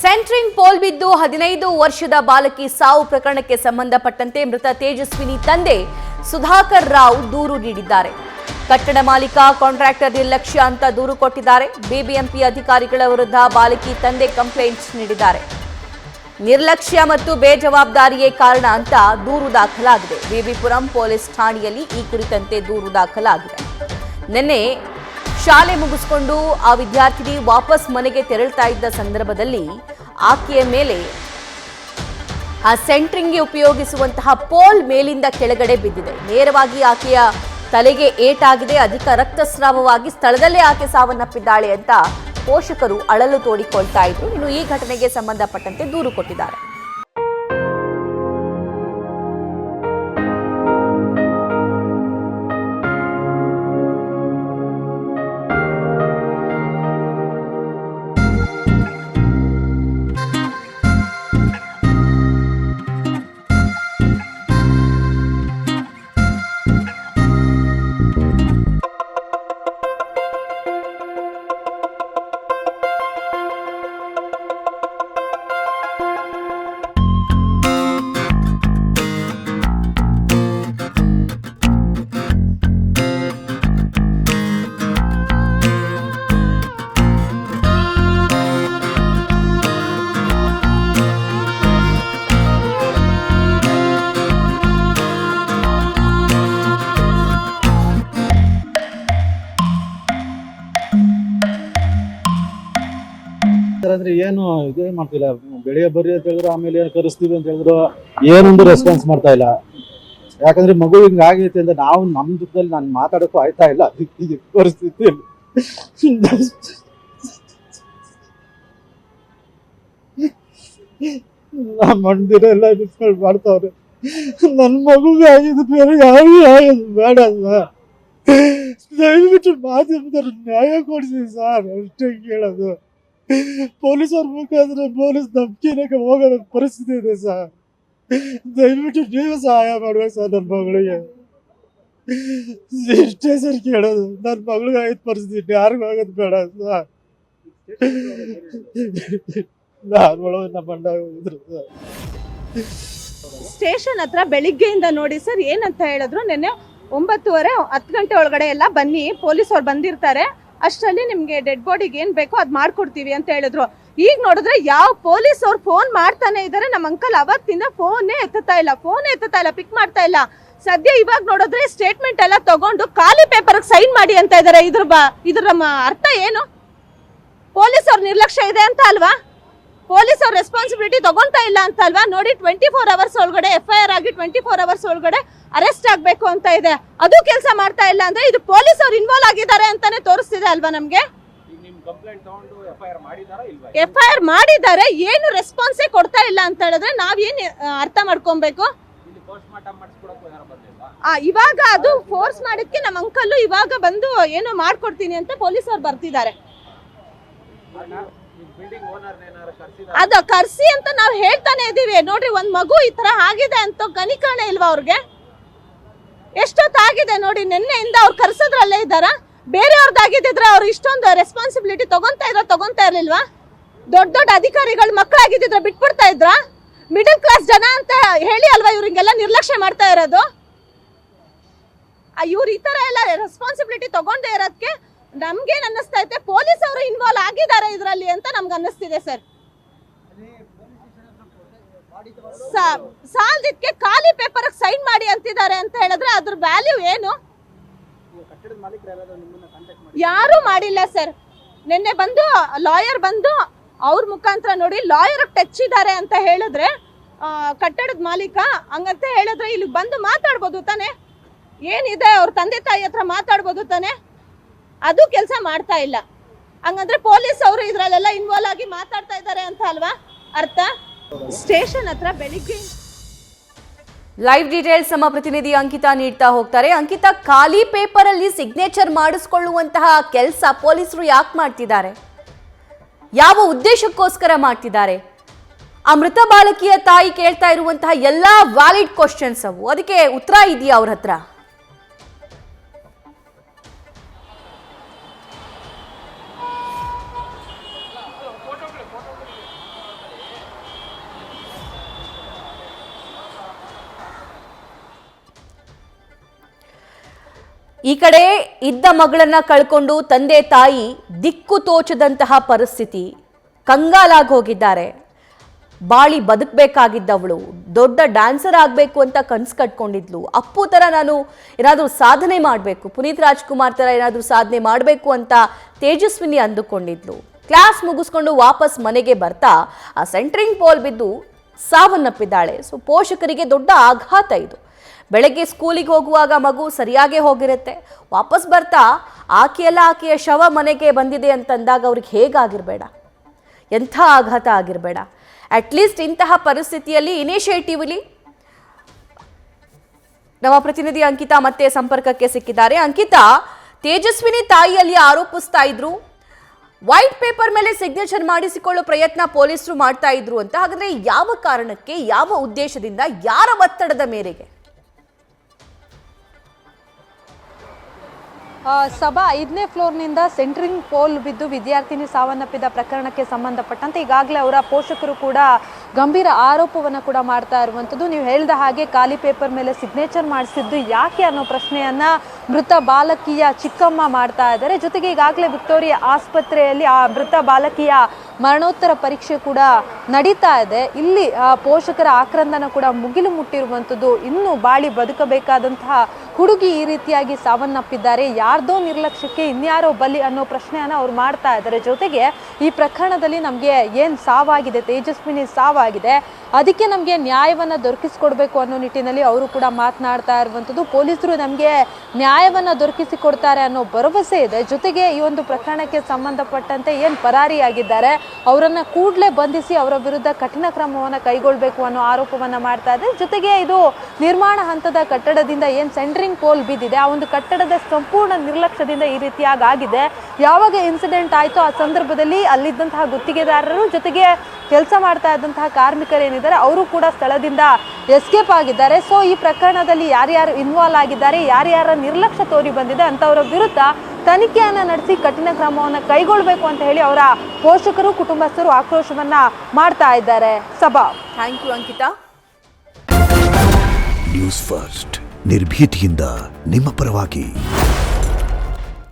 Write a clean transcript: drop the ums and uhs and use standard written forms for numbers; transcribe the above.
Centring pole ಬಿದ್ದು 15 ವರ್ಷದ ಬಾಲಕಿ ಸಾವು ಪ್ರಕರಣಕ್ಕೆ ಸಂಬಂಧಪಟ್ಟಂತೆ ಮೃತ ತೇಜಸ್ವಿನಿ ತಂದೆ ಸುಧಾಕರ್ ರಾವ್ ದೂರು ನೀಡಿದ್ದಾರೆ. ಕಟ್ಟಡ ಮಾಲೀಕ ಕಾಂಟ್ರಾಕ್ಟರ್ ನಿರ್ಲಕ್ಷ್ಯ ಅಂತ ದೂರು ಕೊಟ್ಟಿದ್ದಾರೆ. ಬಿಬಿಎಂಪಿ ಅಧಿಕಾರಿಗಳ ವಿರುದ್ಧ ಬಾಲಕಿ ತಂದೆ ಕಂಪ್ಲೇಂಟ್ ನೀಡಿದ್ದಾರೆ. ನಿರ್ಲಕ್ಷ್ಯ ಮತ್ತು ಬೇಜವಾಬ್ದಾರಿಯೇ ಕಾರಣ ಅಂತ ದೂರು ದಾಖಲಾಗಿದೆ. ವಿಬಿಪುರಂ ಪೊಲೀಸ್ ಠಾಣೆಯಲ್ಲಿ ಈ ಕುರಿತಂತೆ ದೂರು ದಾಖಲಾಗಿದೆ. ನಿನ್ನೆ ಶಾಲೆ ಮುಗಿಸಿಕೊಂಡು ಆ ವಿದ್ಯಾರ್ಥಿನಿ ವಾಪಸ್ ಮನೆಗೆ ತೆರಳುತ್ತಾ ಇದ್ದ ಸಂದರ್ಭದಲ್ಲಿ ಆಕೆಯ ಮೇಲೆ ಆ ಸೆಂಟ್ರಿಂಗ್ಗೆ ಉಪಯೋಗಿಸುವಂತಹ ಪೋಲ್ ಮೇಲಿಂದ ಕೆಳಗಡೆ ಬಿದ್ದಿದೆ. ನೇರವಾಗಿ ಆಕೆಯ ತಲೆಗೆ ಏಟಾಗಿದೆ. ಅಧಿಕ ರಕ್ತಸ್ರಾವವಾಗಿ ಸ್ಥಳದಲ್ಲೇ ಆಕೆ ಸಾವನ್ನಪ್ಪಿದ್ದಾಳೆ ಅಂತ ಪೋಷಕರು ಅಳಲು ತೋಡಿಕೊಳ್ತಾ ಇದ್ರು. ಇನ್ನು ಈ ಘಟನೆಗೆ ಸಂಬಂಧಪಟ್ಟಂತೆ ದೂರು ಕೊಟ್ಟಿದ್ದಾರೆ. ಅಂದ್ರೆ ಏನು ಇದೇ ಮಾಡ್ತಿಲ್ಲ. ಬೆಳಿಗ್ಗೆ ಬರ್ರಿ ಅಂತ ಹೇಳಿದ್ರು, ಆಮೇಲೆ ಏನು ಕರೆಸ್ತೀವಿ ಅಂತ ಹೇಳಿದ್ರು, ಏನೊಂದು ರೆಸ್ಪಾನ್ಸ್ ಮಾಡ್ತಾ ಇಲ್ಲ. ಯಾಕಂದ್ರೆ ಮಗು ಹಿಂಗ ಆಗೈತೆ ಅಂತ ನಾವು ನಮ್ ದುಃಖದಲ್ಲಿ ನಾನು ಮಾತಾಡಕ್ಕೂ ಆಯ್ತಾ ಇಲ್ಲ. ಈ ಪರಿಸ್ಥಿತಿಯಲ್ಲಿ ಮಂದಿರ ಎಲ್ಲ ನಿಂತ್ಕೊಂಡು ಮಾಡ್ತಾವ್ರೆ. ನನ್ ಮಗುಗೆ ಆಗಿದ್ದು ಬೇರೆ ಯಾರಿಗೂ ಆಗೋದು ಬೇಡ ಸರ್. ದಯವಿಟ್ಟು ಮಾಧ್ಯಮದವ್ರು ನ್ಯಾಯ ಕೊಡಿಸಿ ಸರ್, ಅಷ್ಟೇ ಕೇಳೋದು. ಪೊಲೀಸವ್ರ ಮುಖಾಂತರ ಪೊಲೀಸ್ ನಂಬಿಕೆನಕ್ಕೆ ಹೋಗೋ ಪರಿಸ್ಥಿತಿ ಇದೆ ಸರ್. ದಯವಿಟ್ಟು ನೀವು ಸಹಾಯ ಮಾಡ್ಬೇಕು ಸರ್. ನನ್ನ ಮಗಳಿಗೆ ಇಷ್ಟೇ ಸರ್ ಕೇಳೋದು. ನನ್ನ ಮಗಳಿಗೆ ಆಗಿದ್ದ ಪರಿಸ್ಥಿತಿ ಯಾರಿಗೂ ಆಗೋದು ಬೇಡ ಸರ್. ಸ್ಟೇಷನ್ ಹತ್ರ ಬೆಳಿಗ್ಗೆಯಿಂದ ನೋಡಿ ಸರ್, ಏನಂತ ಹೇಳಿದ್ರು, ನಿನ್ನೆ 9:30 10 ಗಂಟೆ ಒಳಗಡೆ ಎಲ್ಲ ಬನ್ನಿ, ಪೊಲೀಸ್ ಅವ್ರು ಬಂದಿರ್ತಾರೆ, ಅಷ್ಟರಲ್ಲಿ ನಿಮ್ಗೆ ಡೆಡ್ ಬಾಡಿಗೆ ಏನ್ ಬೇಕೋ ಅದ್ ಮಾಡ್ಕೊಡ್ತೀವಿ ಅಂತ ಹೇಳಿದ್ರು. ಈಗ ನೋಡಿದ್ರೆ ಯಾವ ಪೊಲೀಸ್ ಅವ್ರು ಫೋನ್ ಮಾಡ್ತಾನೆ ಇದಾರೆ. ನಮ್ಮ ಅಂಕಲ್ ಅವತ್ತಿಂದ ಫೋನೇ ಎತ್ತುತ್ತಾ ಇಲ್ಲ, ಪಿಕ್ ಮಾಡ್ತಾ ಇಲ್ಲ. ಸದ್ಯ ಇವಾಗ ನೋಡಿದ್ರೆ ಸ್ಟೇಟ್ಮೆಂಟ್ ಎಲ್ಲ ತಗೊಂಡು ಖಾಲಿ ಪೇಪರ್ ಸೈನ್ ಮಾಡಿ ಅಂತ ಇದಾರೆ. ಇದ್ರ ಅರ್ಥ ಏನು? ಪೊಲೀಸ್ ಅವ್ರ ನಿರ್ಲಕ್ಷ್ಯ ಇದೆ ಅಂತ ಅಲ್ವಾ? ಪೊಲೀಸ್ ಅವ್ರ ರೆಸ್ಪಾನ್ಸಿಬಿಲಿಟಿ ತಗೊಂತಾ ಇಲ್ಲ ಅಂತ ಅಲ್ವಾ? ನೋಡಿ, 24 ಅವರ್ಸ್ ಒಳಗಡೆ FIR ಆಗಿ 24 ಅವರ್ಸ್ ಒಳಗಡೆ ಅರೆಸ್ಟ್ ಆಗ್ಬೇಕು ಅಂತ ಇದೆ. ಅದು ಕೆಲಸ ಮಾಡ್ತಾ ಇಲ್ಲ ಅಂದ್ರೆ ಇದು ಪೊಲೀಸ್ ಅವ್ರು ಇನ್ವಾಲ್ವ್ ಆಗಿದ್ದಾರೆ ಅಂತಾನೆ ತೋರಿಸ್ತಿದೆ ಅಲ್ವಾ ನಮ್ಗೆ? FIR ಮಾಡಿದ್ದಾರೆ, ಏನು ರೆಸ್ಪಾನ್ಸೇ ಕೊಡ್ತಾ ಇಲ್ಲ ಅಂತ ಹೇಳಿದ್ರೆ ನಾವೇನ್ ಅರ್ಥ ಮಾಡ್ಕೊಬೇಕು? ಇವಾಗ ಅದು ಫೋರ್ಸ್ ಮಾಡಿದ್ಕೆ ನಮ್ಮ ಅಂಕಲ್ ಇವಾಗ ಬಂದು ಏನೋ ಮಾಡ್ಕೊಡ್ತೀನಿ ಅಂತ ಪೊಲೀಸ್ ಅವ್ರು ಬರ್ತಿದ್ದಾರೆ. ಅದ ಕರ್ಸಿ ಅಂತ ನಾವ್ ಹೇಳ್ತಾನೆ ಇದೀವಿ. ನೋಡ್ರಿ, ಒಂದ್ ಮಗು ಈ ತರ ಆಗಿದೆ ಅಂತ ಕನಿಕರಣೆ ಇಲ್ವಾ ಅವ್ರಿಗೆ? ಎಷ್ಟೊತ್ತಾಗಿದೆ ನೋಡಿ, ನಿನ್ನೆಯಿಂದ ಅವ್ರು ಕರ್ಸೋದ್ರಲ್ಲೇ ಇದ್ದಾರ. ಬೇರೆಯವ್ರದ್ದಾಗಿದ್ರೆ ಅವ್ರು ಇಷ್ಟೊಂದು ರೆಸ್ಪಾನ್ಸಿಬಿಲಿಟಿ ತಗೊಂತಾ ಇರ್ಲಿಲ್ವಾ? ದೊಡ್ಡ ಅಧಿಕಾರಿಗಳು ಮಕ್ಕಳಾಗಿದ್ರೆ ಬಿಟ್ಬಿಡ್ತಾ ಇದ್ರ? ಮಿಡಲ್ ಕ್ಲಾಸ್ ಜನ ಅಂತ ಹೇಳಿ ಅಲ್ವಾ ಇವ್ರಿಗೆಲ್ಲ ನಿರ್ಲಕ್ಷ್ಯ ಮಾಡ್ತಾ ಇರೋದು? ಇವ್ರು ಈ ತರ ಎಲ್ಲ ರೆಸ್ಪಾನ್ಸಿಬಿಲಿಟಿ ತಗೊಂಡೇ ಇರೋದಕ್ಕೆ ನಮ್ಗೇನ್ ಅನ್ನಿಸ್ತಾ ಐತೆ, ಪೊಲೀಸ್ ಅವರು ಇನ್ವಾಲ್ವ್ ಆಗಿದ್ದಾರೆ ಇದ್ರಲ್ಲಿ ಅಂತ ನಮ್ಗೆ ಅನ್ನಿಸ್ತಿದೆ ಸರ್. ಸಾಲದಿಕ್ಕೆ ಖಾಲಿ ಪೇಪರ್ ಸೈನ್ ಮಾಡಿ ಅಂತಿದ್ದಾರೆ ಅಂತ ಹೇಳಿದ್ರೆ ಅದ್ರ ವ್ಯಾಲ್ಯೂ ಏನು? ಯಾರು ಮಾಡಿಲ್ಲ ಸರ್. ನಿನ್ನೆ ಬಂದು ಲಾಯರ್ ಬಂದು ಅವ್ರ ಮುಖಾಂತರ ನೋಡಿ, ಲಾಯರ್ ಟಚ್ ಇದ್ದಾರೆ ಅಂತ ಹೇಳಿದ್ರೆ ಕಟ್ಟಡದ ಮಾಲೀಕ ಹಂಗಂತ ಹೇಳಿದ್ರೆ ಇಲ್ಲಿ ಬಂದು ಮಾತಾಡ್ಬೋದು ತಾನೆ? ಏನಿದೆ ಅವ್ರ ತಂದೆ ತಾಯಿ ಹತ್ರ ಮಾತಾಡ್ಬೋದು ತಾನೆ? ಅದು ಕೆಲಸ ಮಾಡ್ತಾ ಇಲ್ಲ. ಹಂಗಂದ್ರೆ ಪೊಲೀಸ್ ಅವರು ಇದ್ರಲ್ಲೆಲ್ಲ ಇನ್ವಾಲ್ವ್ ಆಗಿ ಮಾತಾಡ್ತಾ ಇದ್ದಾರೆ ಅಂತ ಅಲ್ವಾ ಅರ್ಥ? ಸ್ಟೇಷನ್ ಹತ್ರ ಬೆಳಿಗ್ಗೆ ಲೈವ್ ಡೀಟೇಲ್ಸ್ ನಮ್ಮ ಪ್ರತಿನಿಧಿ ಅಂಕಿತಾ ನೀಡ್ತಾ ಹೋಗ್ತಾರೆ. ಅಂಕಿತಾ, ಖಾಲಿ ಪೇಪರ್ ಅಲ್ಲಿ ಸಿಗ್ನೇಚರ್ ಮಾಡಿಸ್ಕೊಳ್ಳುವಂತಹ ಕೆಲಸ ಪೊಲೀಸರು ಯಾಕೆ ಮಾಡ್ತಿದ್ದಾರೆ? ಯಾವ ಉದ್ದೇಶಕ್ಕೋಸ್ಕರ ಮಾಡ್ತಿದ್ದಾರೆ? ಆ ಮೃತ ಬಾಲಕಿಯ ತಾಯಿ ಕೇಳ್ತಾ ಇರುವಂತಹ ಎಲ್ಲಾ ವ್ಯಾಲಿಡ್ ಕ್ವಶನ್ಸ್ ಅವು, ಅದಕ್ಕೆ ಉತ್ತರ ಇದೆಯಾ ಅವ್ರ ಹತ್ರ? ಈ ಕಡೆ ಇದ್ದ ಮಗಳನ್ನ ಕಳ್ಕೊಂಡು ತಂದೆ ತಾಯಿ ದಿಕ್ಕು ತೋಚದಂತಹ ಪರಿಸ್ಥಿತಿ, ಕಂಗಾಲಾಗಿ ಹೋಗಿದ್ದಾರೆ. ಬಾಳಿ ಬದುಕಬೇಕಾಗಿದ್ದವಳು ದೊಡ್ಡ ಡ್ಯಾನ್ಸರ್ ಆಗಬೇಕು ಅಂತ ಕನಸು ಕಟ್ಕೊಂಡಿದ್ಲು. ಅಪ್ಪು ಥರ ನಾನು ಏನಾದರೂ ಸಾಧನೆ ಮಾಡಬೇಕು, ಪುನೀತ್ ರಾಜ್ಕುಮಾರ್ ಥರ ಏನಾದರೂ ಸಾಧನೆ ಮಾಡಬೇಕು ಅಂತ ತೇಜಸ್ವಿನಿ ಅಂದುಕೊಂಡಿದ್ಲು. ಕ್ಲಾಸ್ ಮುಗಿಸ್ಕೊಂಡು ವಾಪಸ್ ಮನೆಗೆ ಬರ್ತಾ ಆ ಸೆಂಟ್ರಿಂಗ್ ಪೋಲ್ ಬಿದ್ದು ಸಾವನ್ನಪ್ಪಿದ್ದಾಳೆ. ಸೊ ಪೋಷಕರಿಗೆ ದೊಡ್ಡ ಆಘಾತ ಇದು. ಬೆಳಗ್ಗೆ ಸ್ಕೂಲಿಗೆ ಹೋಗುವಾಗ ಮಗು ಸರಿಯಾಗೇ ಹೋಗಿರುತ್ತೆ, ವಾಪಸ್ ಬರ್ತಾ ಆಕೆಯ ಶವ ಮನೆಗೆ ಬಂದಿದೆ ಅಂತಂದಾಗ ಅವ್ರಿಗೆ ಹೇಗಾಗಿರಬೇಡ, ಎಂಥ ಆಘಾತ ಆಗಿರಬೇಡ. ಅಟ್ಲೀಸ್ಟ್ ಇಂತಹ ಪರಿಸ್ಥಿತಿಯಲ್ಲಿ ಇನಿಷಿಯೇಟಿವ್ಲಿ ನಮ್ಮ ಪ್ರತಿನಿಧಿ ಅಂಕಿತಾ ಮತ್ತೆ ಸಂಪರ್ಕಕ್ಕೆ ಸಿಕ್ಕಿದ್ದಾರೆ. ಅಂಕಿತಾ, ತೇಜಸ್ವಿನಿ ತಾಯಿಯಲ್ಲಿ ಆರೋಪಿಸ್ತಾ ಇದ್ರು ವೈಟ್ ಪೇಪರ್ ಮೇಲೆ ಸಿಗ್ನೇಚರ್ ಮಾಡಿಸಿಕೊಳ್ಳೋ ಪ್ರಯತ್ನ ಪೊಲೀಸರು ಮಾಡ್ತಾ ಇದ್ರು ಅಂತ. ಹಾಗಾದ್ರೆ ಯಾವ ಕಾರಣಕ್ಕೆ, ಯಾವ ಉದ್ದೇಶದಿಂದ, ಯಾರ ಒತ್ತಡದ ಮೇರೆಗೆ? ಸಭಾ 5ನೇ ಫ್ಲೋರ್ನಿಂದ ಸೆಂಟ್ರಿಂಗ್ ಪೋಲ್ ಬಿದ್ದು ವಿದ್ಯಾರ್ಥಿನಿ ಸಾವನ್ನಪ್ಪಿದ ಪ್ರಕರಣಕ್ಕೆ ಸಂಬಂಧಪಟ್ಟಂತೆ ಈಗಾಗಲೇ ಅವರ ಪೋಷಕರು ಕೂಡ ಗಂಭೀರ ಆರೋಪವನ್ನು ಕೂಡ ಮಾಡ್ತಾ ಇರುವಂಥದ್ದು. ನೀವು ಹೇಳಿದ ಹಾಗೆ ಖಾಲಿ ಪೇಪರ್ ಮೇಲೆ ಸಿಗ್ನೇಚರ್ ಮಾಡಿಸಿದ್ದು ಯಾಕೆ ಅನ್ನೋ ಪ್ರಶ್ನೆಯನ್ನ ಮೃತ ಬಾಲಕಿಯ ಚಿಕ್ಕಮ್ಮ ಮಾಡ್ತಾ ಇದ್ದಾರೆ. ಜೊತೆಗೆ ಈಗಾಗಲೇ ವಿಕ್ಟೋರಿಯಾ ಆಸ್ಪತ್ರೆಯಲ್ಲಿ ಆ ಮೃತ ಬಾಲಕಿಯ ಮರಣೋತ್ತರ ಪರೀಕ್ಷೆ ಕೂಡ ನಡೀತಾ ಇದೆ. ಇಲ್ಲಿ ಪೋಷಕರ ಆಕ್ರಂದನ ಕೂಡ ಮುಗಿಲು ಮುಟ್ಟಿರುವಂಥದ್ದು. ಇನ್ನು ಬಾಳಿ ಬದುಕಬೇಕಾದಂತಹ ಹುಡುಗಿ ಈ ರೀತಿಯಾಗಿ ಸಾವನ್ನಪ್ಪಿದ್ದಾರೆ, ಯಾರ್ದೋ ನಿರ್ಲಕ್ಷ್ಯಕ್ಕೆ ಇನ್ಯಾರೋ ಬಲಿ ಅನ್ನೋ ಪ್ರಶ್ನೆಯನ್ನ ಅವ್ರು ಮಾಡ್ತಾ ಇದ್ದಾರೆ. ಜೊತೆಗೆ ಈ ಪ್ರಕರಣದಲ್ಲಿ ನಮಗೆ ಏನು ಸಾವಾಗಿದೆ, ತೇಜಸ್ವಿನಿ ಸಾವಾಗಿದೆ, ಅದಕ್ಕೆ ನಮಗೆ ನ್ಯಾಯವನ್ನು ದೊರಕಿಸಿಕೊಡ್ಬೇಕು ಅನ್ನೋ ನಿಟ್ಟಿನಲ್ಲಿ ಅವರು ಕೂಡ ಮಾತನಾಡ್ತಾ ಇರುವಂಥದ್ದು. ಪೊಲೀಸರು ನಮಗೆ ನ್ಯಾಯವನ್ನು ದೊರಕಿಸಿಕೊಡ್ತಾರೆ ಅನ್ನೋ ಭರವಸೆ ಇದೆ. ಜೊತೆಗೆ ಈ ಒಂದು ಪ್ರಕರಣಕ್ಕೆ ಸಂಬಂಧಪಟ್ಟಂತೆ ಏನು ಪರಾರಿಯಾಗಿದ್ದಾರೆ ಅವರನ್ನ ಕೂಡಲೇ ಬಂಧಿಸಿ ಅವರ ವಿರುದ್ಧ ಕಠಿಣ ಕ್ರಮವನ್ನು ಕೈಗೊಳ್ಳಬೇಕು ಅನ್ನೋ ಆರೋಪವನ್ನು ಮಾಡ್ತಾ ಇದೆ. ಜೊತೆಗೆ ಇದು ನಿರ್ಮಾಣ ಹಂತದ ಕಟ್ಟಡದಿಂದ ಏನು ಸೆಂಟ್ರಿಂಗ್ ಪೋಲ್ ಬಿದ್ದಿದೆ, ಆ ಒಂದು ಕಟ್ಟಡದ ಸಂಪೂರ್ಣ ನಿರ್ಲಕ್ಷ್ಯದಿಂದ ಈ ರೀತಿಯಾಗಿ ಆಗಿದೆ. ಯಾವಾಗ ಇನ್ಸಿಡೆಂಟ್ ಆಯಿತು ಆ ಸಂದರ್ಭದಲ್ಲಿ ಅಲ್ಲಿದ್ದಂತಹ ಗುತ್ತಿಗೆದಾರರು ಜೊತೆಗೆ ಕೆಲಸ ಮಾಡ್ತಾ ಇದ್ದಂತಹ ಕಾರ್ಮಿಕರು ಏನಿದ್ದಾರೆ ಅವರು ಕೂಡ ಸ್ಥಳದಿಂದ ಎಸ್ಕೇಪ್ ಆಗಿದ್ದಾರೆ. ಸೊ ಈ ಪ್ರಕರಣದಲ್ಲಿ ಯಾರ್ಯಾರು ಇನ್ವಾಲ್ವ್ ಆಗಿದ್ದಾರೆ, ಯಾರ್ಯಾರ ನಿರ್ಲಕ್ಷ್ಯ ತೋರಿ ಬಂದಿದೆ ಅಂತವರ ವಿರುದ್ಧ ತನಿಖೆಯನ್ನು ನಡೆಸಿ ಕಠಿಣ ಕ್ರಮವನ್ನು ಕೈಗೊಳ್ಳಬೇಕು ಅಂತ ಹೇಳಿ ಅವರ ಪೋಷಕರು, ಕುಟುಂಬಸ್ಥರು ಆಕ್ರೋಶವನ್ನ ಮಾಡ್ತಾ ಇದ್ದಾರೆ. ಸಭಾ, thank you Ankita. News first ನಿರ್ಭೀತಿಯಿಂದ ನಿಮ್ಮ ಪರವಾಗಿ.